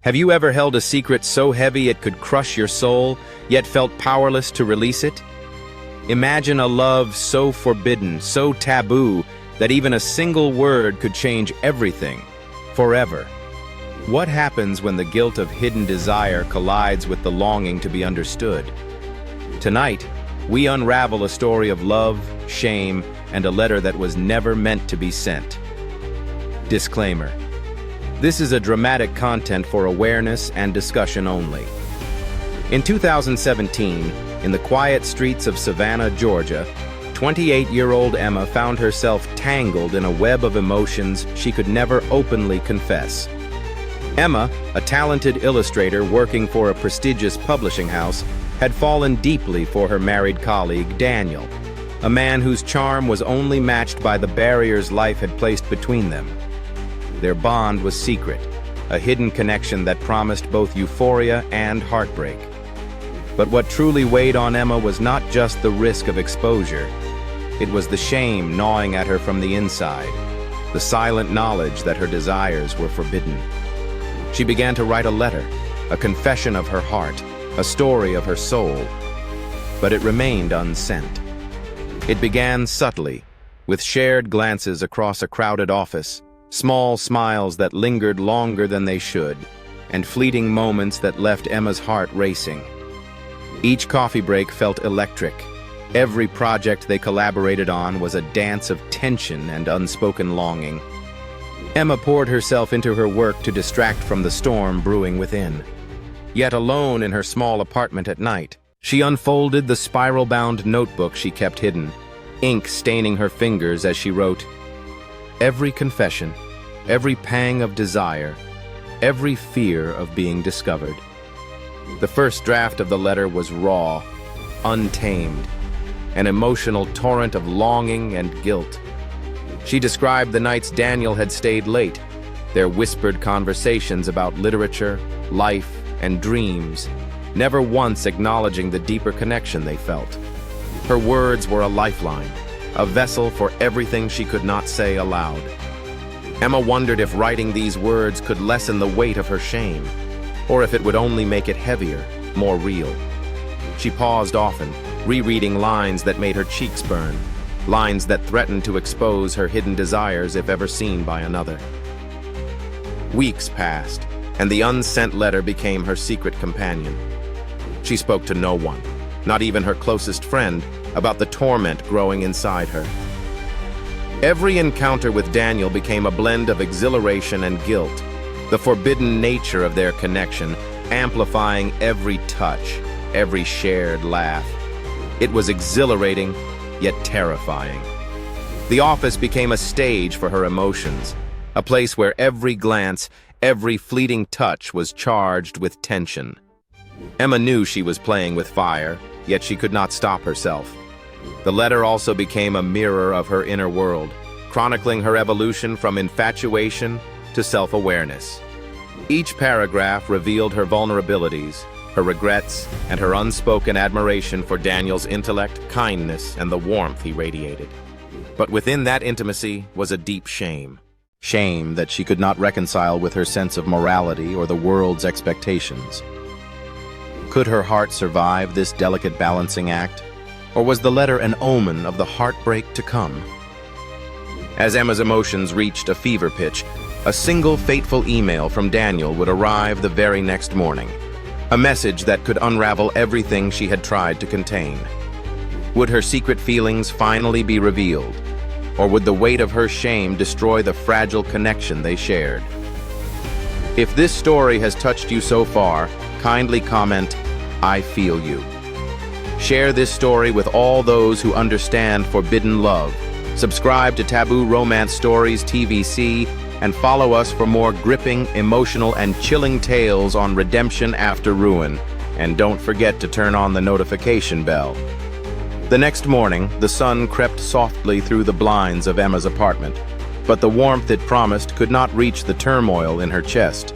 Have you ever held a secret so heavy it could crush your soul, yet felt powerless to release it? Imagine a love so forbidden, so taboo, that even a single word could change everything, forever. What happens when the guilt of hidden desire collides with the longing to be understood? Tonight, we unravel a story of love, shame, and a letter that was never meant to be sent. Disclaimer. This is a dramatic content for awareness and discussion only. In 2017, in the quiet streets of Savannah, Georgia, 28-year-old Emma found herself tangled in a web of emotions she could never openly confess. Emma, a talented illustrator working for a prestigious publishing house, had fallen deeply for her married colleague, Daniel, a man whose charm was only matched by the barriers life had placed between them. Their bond was secret, a hidden connection that promised both euphoria and heartbreak. But what truly weighed on Emma was not just the risk of exposure. It was the shame gnawing at her from the inside, the silent knowledge that her desires were forbidden. She began to write a letter, a confession of her heart, a story of her soul. But it remained unsent. It began subtly, with shared glances across a crowded office, small smiles that lingered longer than they should, and fleeting moments that left Emma's heart racing. Each coffee break felt electric. Every project they collaborated on was a dance of tension and unspoken longing. Emma poured herself into her work to distract from the storm brewing within. Yet alone in her small apartment at night, she unfolded the spiral-bound notebook she kept hidden, ink staining her fingers as she wrote, "Every confession, every pang of desire, every fear of being discovered." The first draft of the letter was raw, untamed, an emotional torrent of longing and guilt. She described the nights Daniel had stayed late, their whispered conversations about literature, life, and dreams, never once acknowledging the deeper connection they felt. Her words were a lifeline, a vessel for everything she could not say aloud. Emma wondered if writing these words could lessen the weight of her shame, or if it would only make it heavier, more real. She paused often, rereading lines that made her cheeks burn, lines that threatened to expose her hidden desires if ever seen by another. Weeks passed, and the unsent letter became her secret companion. She spoke to no one, not even her closest friend, about the torment growing inside her. Every encounter with Daniel became a blend of exhilaration and guilt, the forbidden nature of their connection amplifying every touch, every shared laugh. It was exhilarating, yet terrifying. The office became a stage for her emotions, a place where every glance, every fleeting touch was charged with tension. Emma knew she was playing with fire, yet she could not stop herself. The letter also became a mirror of her inner world, chronicling her evolution from infatuation to self-awareness. Each paragraph revealed her vulnerabilities, her regrets, and her unspoken admiration for Daniel's intellect, kindness, and the warmth he radiated. But within that intimacy was a deep shame. Shame that she could not reconcile with her sense of morality or the world's expectations. Could her heart survive this delicate balancing act? Or was the letter an omen of the heartbreak to come? As Emma's emotions reached a fever pitch, a single fateful email from Daniel would arrive the very next morning. A message that could unravel everything she had tried to contain. Would her secret feelings finally be revealed? Or would the weight of her shame destroy the fragile connection they shared? If this story has touched you so far, kindly comment, "I feel you." Share this story with all those who understand forbidden love. Subscribe to Taboo Romance Stories TVc and follow us for more gripping, emotional, and chilling tales on redemption after ruin. And don't forget to turn on the notification bell. The next morning, the sun crept softly through the blinds of Emma's apartment, but the warmth it promised could not reach the turmoil in her chest.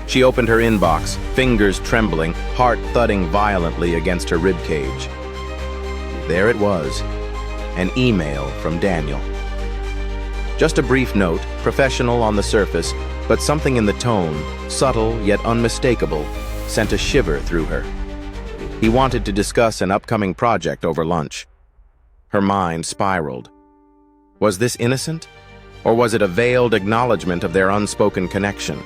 She opened her inbox, fingers trembling, heart thudding violently against her ribcage. There it was, an email from Daniel. Just a brief note, professional on the surface, But something in the tone, subtle yet unmistakable, sent a shiver through her. He wanted to discuss an upcoming project over lunch. Her mind spiraled. Was this innocent? Or was it a veiled acknowledgement of their unspoken connection?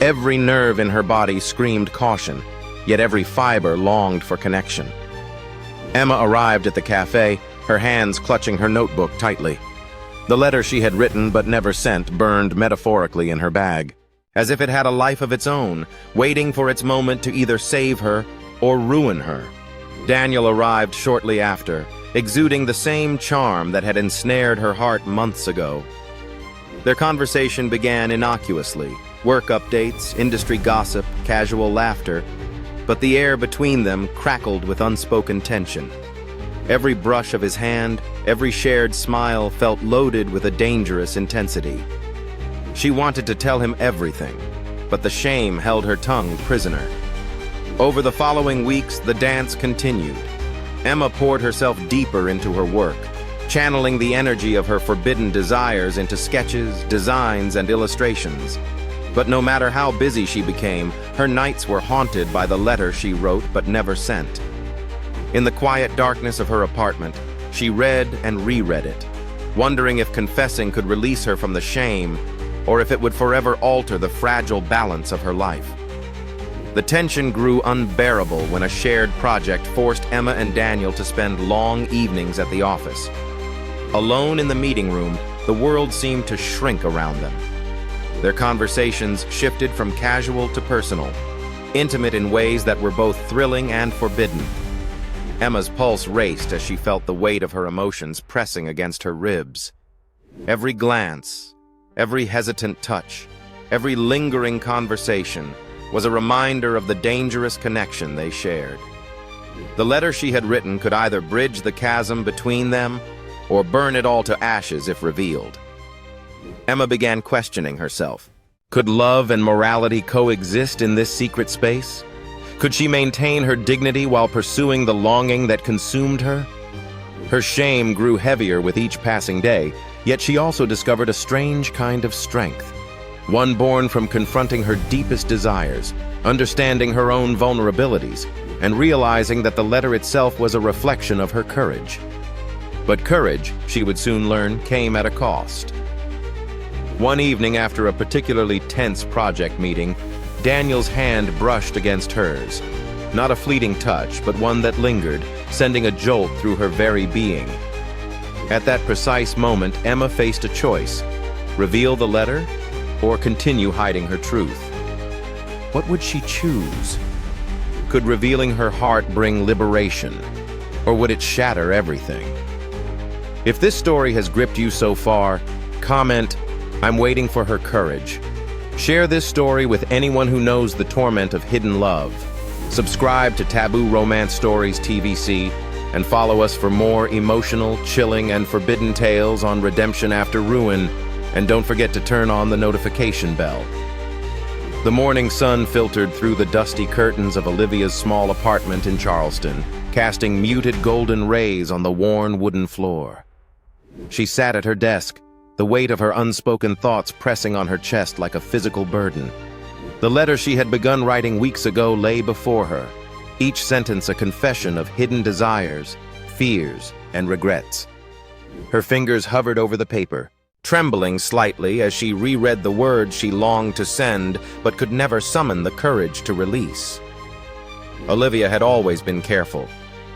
Every nerve in her body screamed caution, yet every fiber longed for connection. Emma arrived at the cafe, her hands clutching her notebook tightly. The letter she had written but never sent burned metaphorically in her bag, as if it had a life of its own, waiting for its moment to either save her or ruin her. Daniel arrived shortly after, exuding the same charm that had ensnared her heart months ago. Their conversation began innocuously, work updates, industry gossip, casual laughter, but the air between them crackled with unspoken tension. Every brush of his hand, every shared smile felt loaded with a dangerous intensity. She wanted to tell him everything, but the shame held her tongue prisoner. Over the following weeks, the dance continued. Emma poured herself deeper into her work, channeling the energy of her forbidden desires into sketches, designs, and illustrations. But no matter how busy she became, her nights were haunted by the letter she wrote but never sent. In the quiet darkness of her apartment, she read and reread it, wondering if confessing could release her from the shame, or if it would forever alter the fragile balance of her life. The tension grew unbearable when a shared project forced Emma and Daniel to spend long evenings at the office. Alone in the meeting room, the world seemed to shrink around them. Their conversations shifted from casual to personal, intimate in ways that were both thrilling and forbidden. Emma's pulse raced as she felt the weight of her emotions pressing against her ribs. Every glance, every hesitant touch, every lingering conversation was a reminder of the dangerous connection they shared. The letter she had written could either bridge the chasm between them or burn it all to ashes if revealed. Emma began questioning herself. Could love and morality coexist in this secret space? Could she maintain her dignity while pursuing the longing that consumed her? Her shame grew heavier with each passing day, yet she also discovered a strange kind of strength. One born from confronting her deepest desires, understanding her own vulnerabilities, and realizing that the letter itself was a reflection of her courage. But courage, she would soon learn, came at a cost. One evening after a particularly tense project meeting, Daniel's hand brushed against hers. Not a fleeting touch, but one that lingered, sending a jolt through her very being. At that precise moment, Emma faced a choice: reveal the letter or continue hiding her truth. What would she choose? Could revealing her heart bring liberation, or would it shatter everything? If this story has gripped you so far, comment, "I'm waiting for her courage." Share this story with anyone who knows the torment of hidden love. Subscribe to Taboo Romance Stories TVc and follow us for more emotional, chilling, and forbidden tales on redemption after ruin. And don't forget to turn on the notification bell. The morning sun filtered through the dusty curtains of Olivia's small apartment in Charleston, casting muted golden rays on the worn wooden floor. She sat at her desk, the weight of her unspoken thoughts pressing on her chest like a physical burden. The letter she had begun writing weeks ago lay before her, each sentence a confession of hidden desires, fears, and regrets. Her fingers hovered over the paper, trembling slightly as she reread the words she longed to send but could never summon the courage to release. Olivia had always been careful,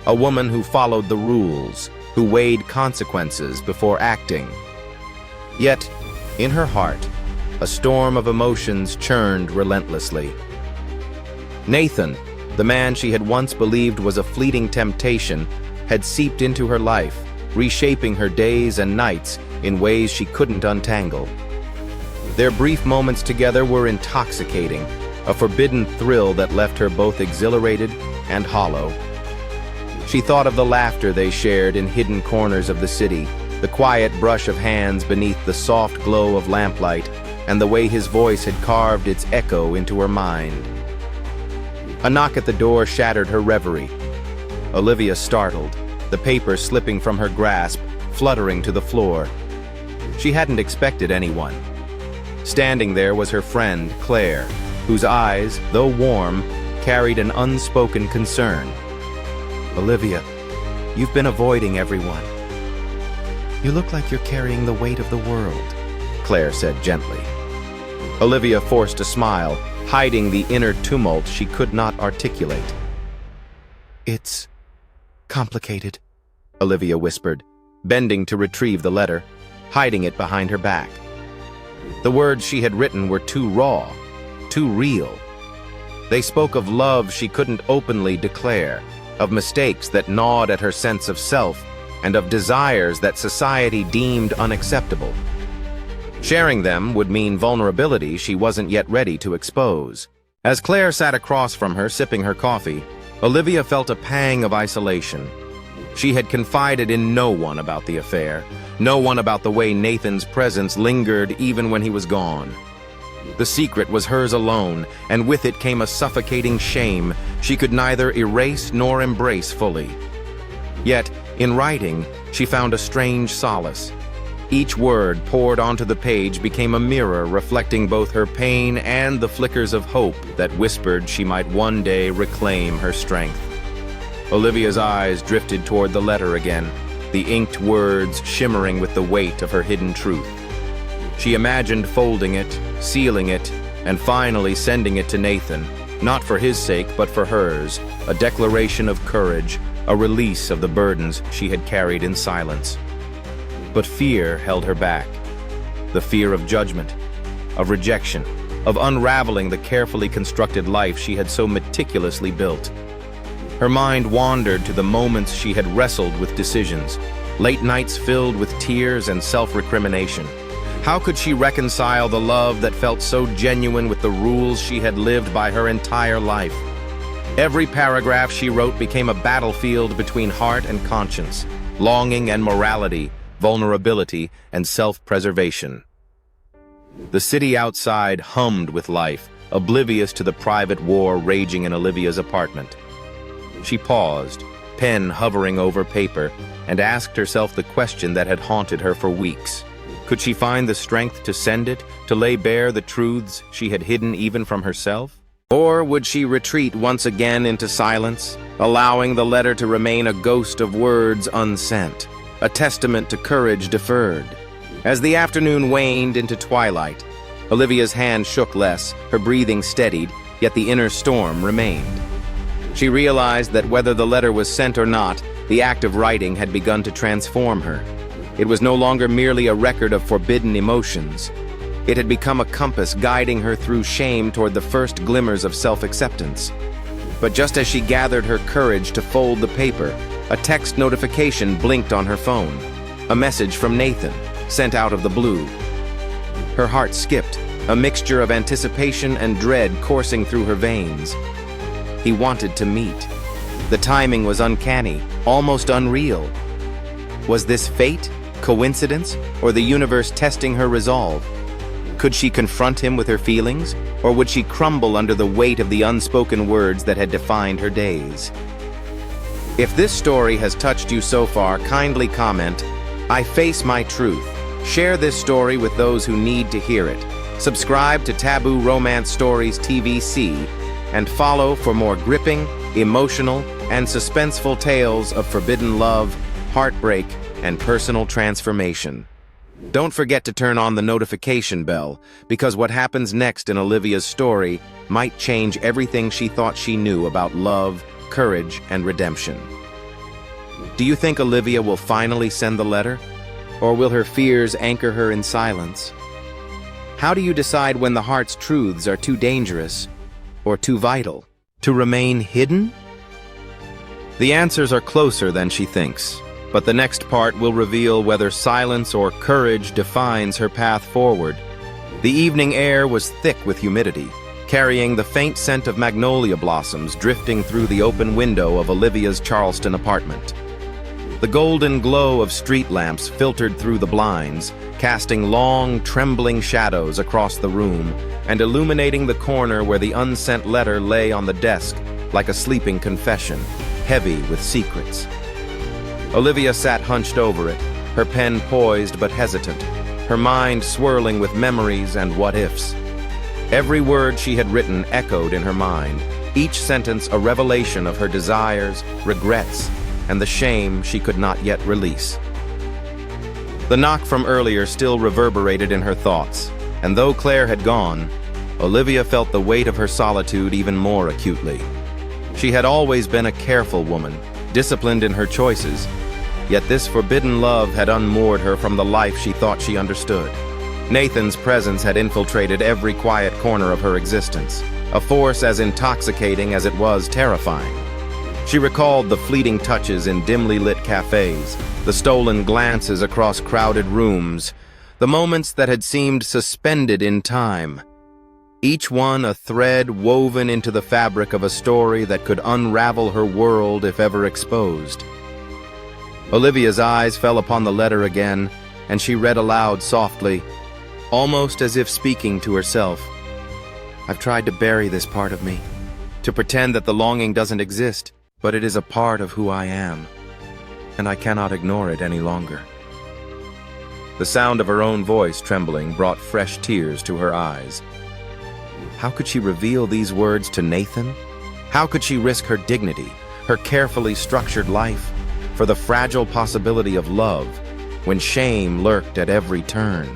a woman who followed the rules, who weighed consequences before acting. Yet, in her heart, a storm of emotions churned relentlessly. Nathan, the man she had once believed was a fleeting temptation, had seeped into her life, reshaping her days and nights in ways she couldn't untangle. Their brief moments together were intoxicating, a forbidden thrill that left her both exhilarated and hollow. She thought of the laughter they shared in hidden corners of the city, the quiet brush of hands beneath the soft glow of lamplight, and the way his voice had carved its echo into her mind. A knock at the door shattered her reverie. Olivia startled, the paper slipping from her grasp, fluttering to the floor. She hadn't expected anyone. Standing there was her friend, Claire, whose eyes, though warm, carried an unspoken concern. "Olivia, you've been avoiding everyone. You look like you're carrying the weight of the world," Claire said gently. Olivia forced a smile, hiding the inner tumult she could not articulate. "It's complicated," Olivia whispered, bending to retrieve the letter, hiding it behind her back. The words she had written were too raw, too real. They spoke of love she couldn't openly declare, of mistakes that gnawed at her sense of self, and of desires that society deemed unacceptable. Sharing them would mean vulnerability she wasn't yet ready to expose. As Claire sat across from her, sipping her coffee, Olivia felt a pang of isolation. She had confided in no one about the affair, no one about the way Nathan's presence lingered even when he was gone. The secret was hers alone, and with it came a suffocating shame she could neither erase nor embrace fully. Yet, in writing, she found a strange solace. Each word poured onto the page became a mirror reflecting both her pain and the flickers of hope that whispered she might one day reclaim her strength. Olivia's eyes drifted toward the letter again, the inked words shimmering with the weight of her hidden truth. She imagined folding it, sealing it, and finally sending it to Nathan, not for his sake but for hers, a declaration of courage, a release of the burdens she had carried in silence. But fear held her back. The fear of judgment, of rejection, of unraveling the carefully constructed life she had so meticulously built. Her mind wandered to the moments she had wrestled with decisions, late nights filled with tears and self-recrimination. How could she reconcile the love that felt so genuine with the rules she had lived by her entire life? Every paragraph she wrote became a battlefield between heart and conscience, longing and morality, vulnerability and self-preservation. The city outside hummed with life, oblivious to the private war raging in Olivia's apartment. She paused, pen hovering over paper, and asked herself the question that had haunted her for weeks. Could she find the strength to send it, to lay bare the truths she had hidden even from herself? Or would she retreat once again into silence, allowing the letter to remain a ghost of words unsent, a testament to courage deferred? As the afternoon waned into twilight, Olivia's hand shook less, her breathing steadied, yet the inner storm remained. She realized that whether the letter was sent or not, the act of writing had begun to transform her. It was no longer merely a record of forbidden emotions. It had become a compass guiding her through shame toward the first glimmers of self-acceptance. But just as she gathered her courage to fold the paper, a text notification blinked on her phone. A message from Nathan, sent out of the blue. Her heart skipped, a mixture of anticipation and dread coursing through her veins. He wanted to meet. The timing was uncanny, almost unreal. Was this fate, coincidence, or the universe testing her resolve? Could she confront him with her feelings, or would she crumble under the weight of the unspoken words that had defined her days? If this story has touched you so far, kindly comment, "I face my truth." Share this story with those who need to hear it. Subscribe to Taboo Romance Stories TVc, and follow for more gripping, emotional, and suspenseful tales of forbidden love, heartbreak, and personal transformation. Don't forget to turn on the notification bell, because what happens next in Olivia's story might change everything she thought she knew about love, courage, and redemption. Do you think Olivia will finally send the letter? Or will her fears anchor her in silence? How do you decide when the heart's truths are too dangerous or too vital to remain hidden? The answers are closer than she thinks, but the next part will reveal whether silence or courage defines her path forward. The evening air was thick with humidity, carrying the faint scent of magnolia blossoms drifting through the open window of Olivia's Charleston apartment. The golden glow of street lamps filtered through the blinds, casting long, trembling shadows across the room and illuminating the corner where the unsent letter lay on the desk like a sleeping confession, heavy with secrets. Olivia sat hunched over it, her pen poised but hesitant, her mind swirling with memories and what-ifs. Every word she had written echoed in her mind, each sentence a revelation of her desires, regrets, and the shame she could not yet release. The knock from earlier still reverberated in her thoughts, and though Claire had gone, Olivia felt the weight of her solitude even more acutely. She had always been a careful woman, disciplined in her choices, yet this forbidden love had unmoored her from the life she thought she understood. Nathan's presence had infiltrated every quiet corner of her existence, a force as intoxicating as it was terrifying. She recalled the fleeting touches in dimly lit cafes, the stolen glances across crowded rooms, the moments that had seemed suspended in time. Each one a thread woven into the fabric of a story that could unravel her world if ever exposed. Olivia's eyes fell upon the letter again, and she read aloud softly, almost as if speaking to herself. I've tried to bury this part of me, to pretend that the longing doesn't exist, but it is a part of who I am, and I cannot ignore it any longer. The sound of her own voice trembling brought fresh tears to her eyes. How could she reveal these words to Nathan? How could she risk her dignity, her carefully structured life, for the fragile possibility of love, when shame lurked at every turn?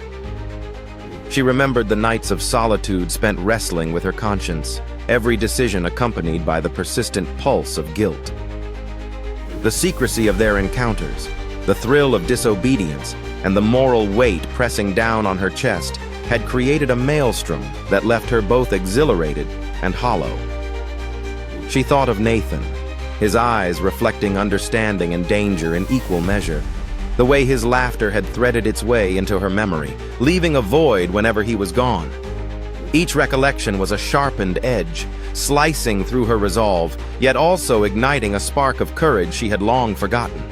She remembered the nights of solitude spent wrestling with her conscience, every decision accompanied by the persistent pulse of guilt. The secrecy of their encounters, the thrill of disobedience, and the moral weight pressing down on her chest had created a maelstrom that left her both exhilarated and hollow. She thought of Nathan, his eyes reflecting understanding and danger in equal measure, the way his laughter had threaded its way into her memory, leaving a void whenever he was gone. Each recollection was a sharpened edge, slicing through her resolve, yet also igniting a spark of courage she had long forgotten.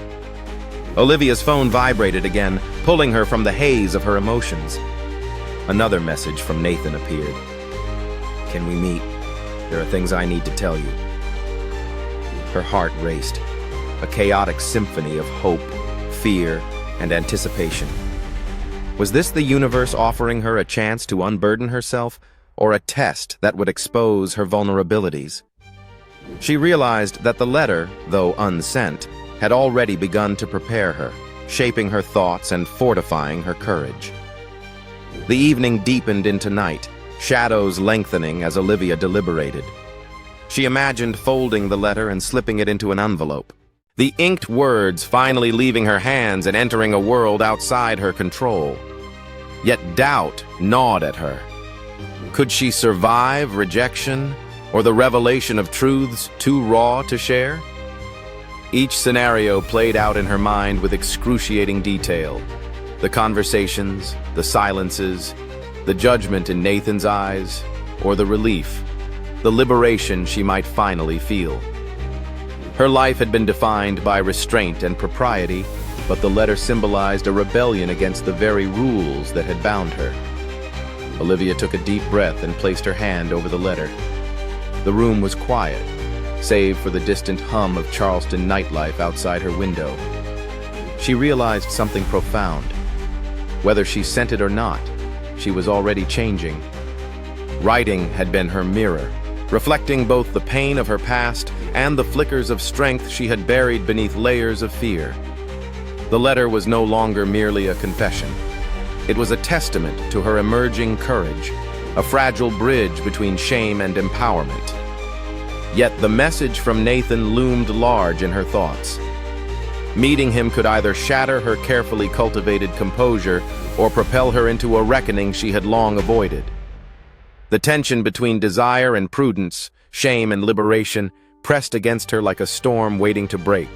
Olivia's phone vibrated again, pulling her from the haze of her emotions. Another message from Nathan appeared. Can we meet? There are things I need to tell you. Her heart raced, a chaotic symphony of hope, fear, and anticipation. Was this the universe offering her a chance to unburden herself, or a test that would expose her vulnerabilities? She realized that the letter, though unsent, had already begun to prepare her, shaping her thoughts and fortifying her courage. The evening deepened into night, shadows lengthening as Olivia deliberated. She imagined folding the letter and slipping it into an envelope, the inked words finally leaving her hands and entering a world outside her control. Yet doubt gnawed at her. Could she survive rejection, or the revelation of truths too raw to share? Each scenario played out in her mind with excruciating detail. The conversations, the silences, the judgment in Nathan's eyes, or the relief, the liberation she might finally feel. Her life had been defined by restraint and propriety, but the letter symbolized a rebellion against the very rules that had bound her. Olivia took a deep breath and placed her hand over the letter. The room was quiet, save for the distant hum of Charleston nightlife outside her window. She realized something profound. Whether she sent it or not, she was already changing. Writing had been her mirror, reflecting both the pain of her past and the flickers of strength she had buried beneath layers of fear. The letter was no longer merely a confession. It was a testament to her emerging courage, a fragile bridge between shame and empowerment. Yet the message from Nathan loomed large in her thoughts. Meeting him could either shatter her carefully cultivated composure or propel her into a reckoning she had long avoided. The tension between desire and prudence, shame and liberation, pressed against her like a storm waiting to break.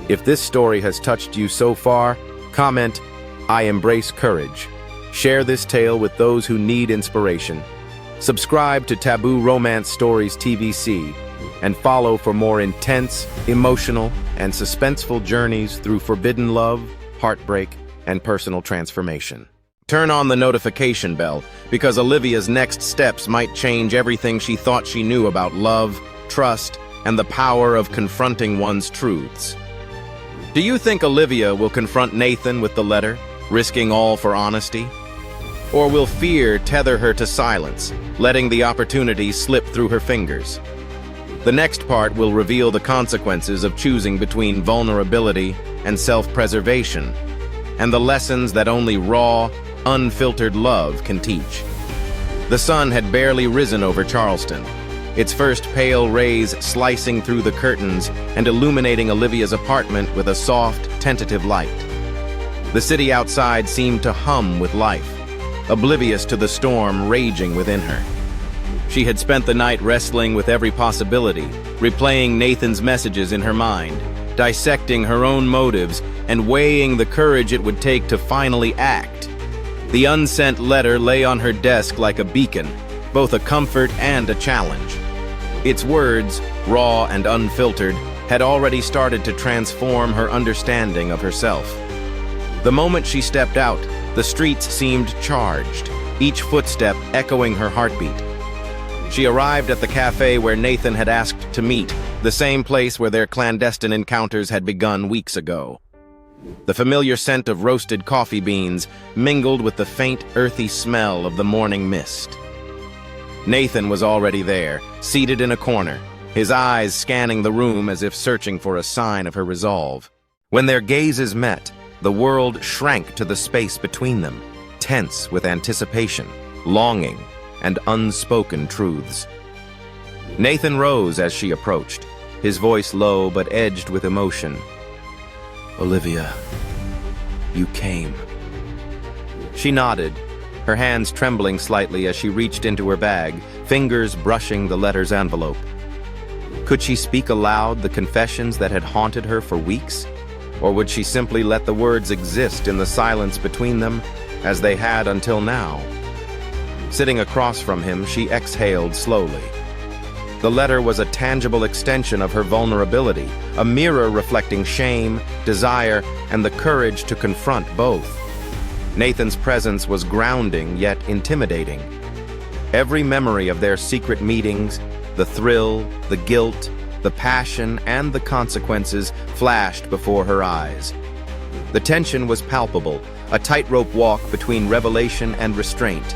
If this story has touched you so far, comment, "I embrace courage." Share this tale with those who need inspiration. Subscribe to Taboo Romance Stories TVc and follow for more intense, emotional, and suspenseful journeys through forbidden love, heartbreak, and personal transformation. Turn on the notification bell, because Olivia's next steps might change everything she thought she knew about love, trust, and the power of confronting one's truths. Do you think Olivia will confront Nathan with the letter? risking all for honesty? Or will fear tether her to silence, letting the opportunity slip through her fingers? The next part will reveal the consequences of choosing between vulnerability and self-preservation, and the lessons that only raw, unfiltered love can teach. The sun had barely risen over Charleston, its first pale rays slicing through the curtains and illuminating Olivia's apartment with a soft, tentative light. The city outside seemed to hum with life, oblivious to the storm raging within her. She had spent the night wrestling with every possibility, replaying Nathan's messages in her mind, dissecting her own motives, and weighing the courage it would take to finally act. The unsent letter lay on her desk like a beacon, both a comfort and a challenge. Its words, raw and unfiltered, had already started to transform her understanding of herself. The moment she stepped out, the streets seemed charged, each footstep echoing her heartbeat. She arrived at the cafe where Nathan had asked to meet, the same place where their clandestine encounters had begun weeks ago. The familiar scent of roasted coffee beans mingled with the faint, earthy smell of the morning mist. Nathan was already there, seated in a corner, his eyes scanning the room as if searching for a sign of her resolve. When their gazes met, the world shrank to the space between them, tense with anticipation, longing, and unspoken truths. Nathan rose as she approached, his voice low but edged with emotion. "Olivia, you came." She nodded, her hands trembling slightly as she reached into her bag, fingers brushing the letter's envelope. Could she speak aloud the confessions that had haunted her for weeks? Or would she simply let the words exist in the silence between them, as they had until now? Sitting across from him, she exhaled slowly. The letter was a tangible extension of her vulnerability, a mirror reflecting shame, desire, and the courage to confront both. Nathan's presence was grounding yet intimidating. Every memory of their secret meetings, the thrill, the guilt, the passion, and the consequences flashed before her eyes. The tension was palpable, a tightrope walk between revelation and restraint.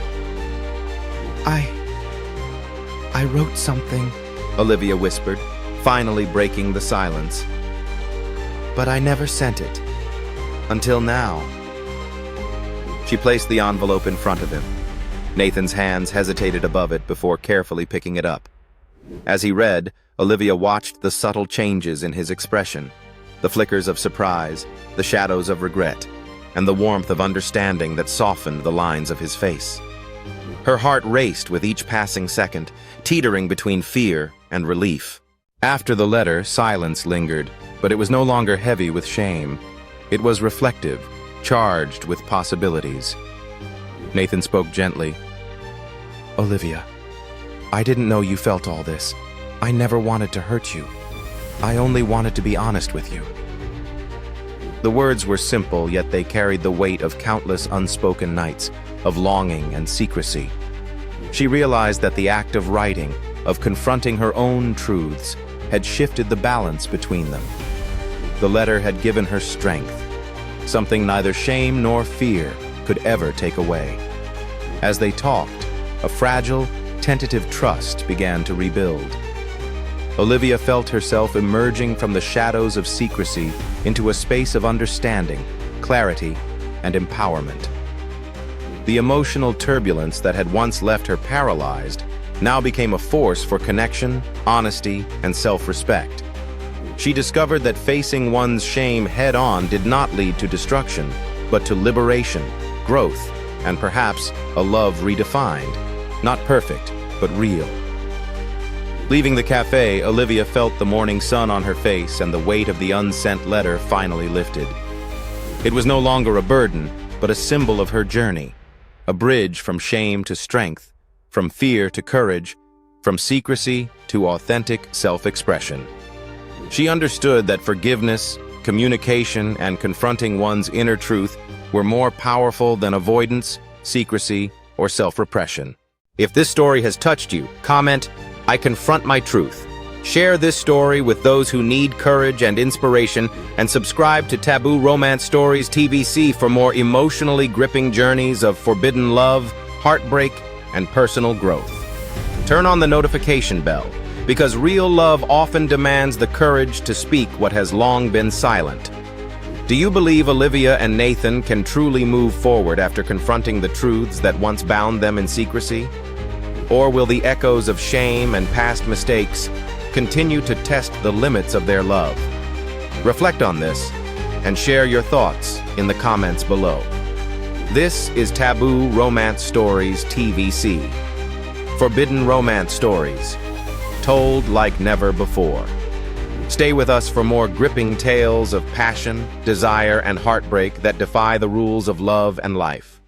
I wrote something, Olivia whispered, finally breaking the silence. But I never sent it. Until now. She placed the envelope in front of him. Nathan's hands hesitated above it before carefully picking it up. As he read, Olivia watched the subtle changes in his expression, the flickers of surprise, the shadows of regret, and the warmth of understanding that softened the lines of his face. Her heart raced with each passing second, teetering between fear and relief. After the letter, silence lingered, but it was no longer heavy with shame. It was reflective, charged with possibilities. Nathan spoke gently. "Olivia, I didn't know you felt all this. I never wanted to hurt you. I only wanted to be honest with you." The words were simple, yet they carried the weight of countless unspoken nights, of longing and secrecy. She realized that the act of writing, of confronting her own truths, had shifted the balance between them. The letter had given her strength, something neither shame nor fear could ever take away. As they talked, a fragile, tentative trust began to rebuild. Olivia felt herself emerging from the shadows of secrecy into a space of understanding, clarity, and empowerment. The emotional turbulence that had once left her paralyzed now became a force for connection, honesty, and self-respect. She discovered that facing one's shame head-on did not lead to destruction, but to liberation, growth, and perhaps a love redefined. Not perfect, but real. Leaving the cafe, Olivia felt the morning sun on her face and the weight of the unsent letter finally lifted. It was no longer a burden, but a symbol of her journey, a bridge from shame to strength, from fear to courage, from secrecy to authentic self-expression. She understood that forgiveness, communication, and confronting one's inner truth were more powerful than avoidance, secrecy, or self-repression. If this story has touched you, comment, "I confront my truth," Share this story with those who need courage and inspiration, and subscribe to Taboo Romance Stories TVc for more emotionally gripping journeys of forbidden love, heartbreak, and personal growth. Turn on the notification bell, because real love often demands the courage to speak what has long been silent. Do you believe Olivia and Nathan can truly move forward after confronting the truths that once bound them in secrecy? Or will the echoes of shame and past mistakes continue to test the limits of their love? Reflect on this and share your thoughts in the comments below. This is Taboo Romance Stories TVc. Forbidden romance stories, told like never before. Stay with us for more gripping tales of passion, desire, and heartbreak that defy the rules of love and life.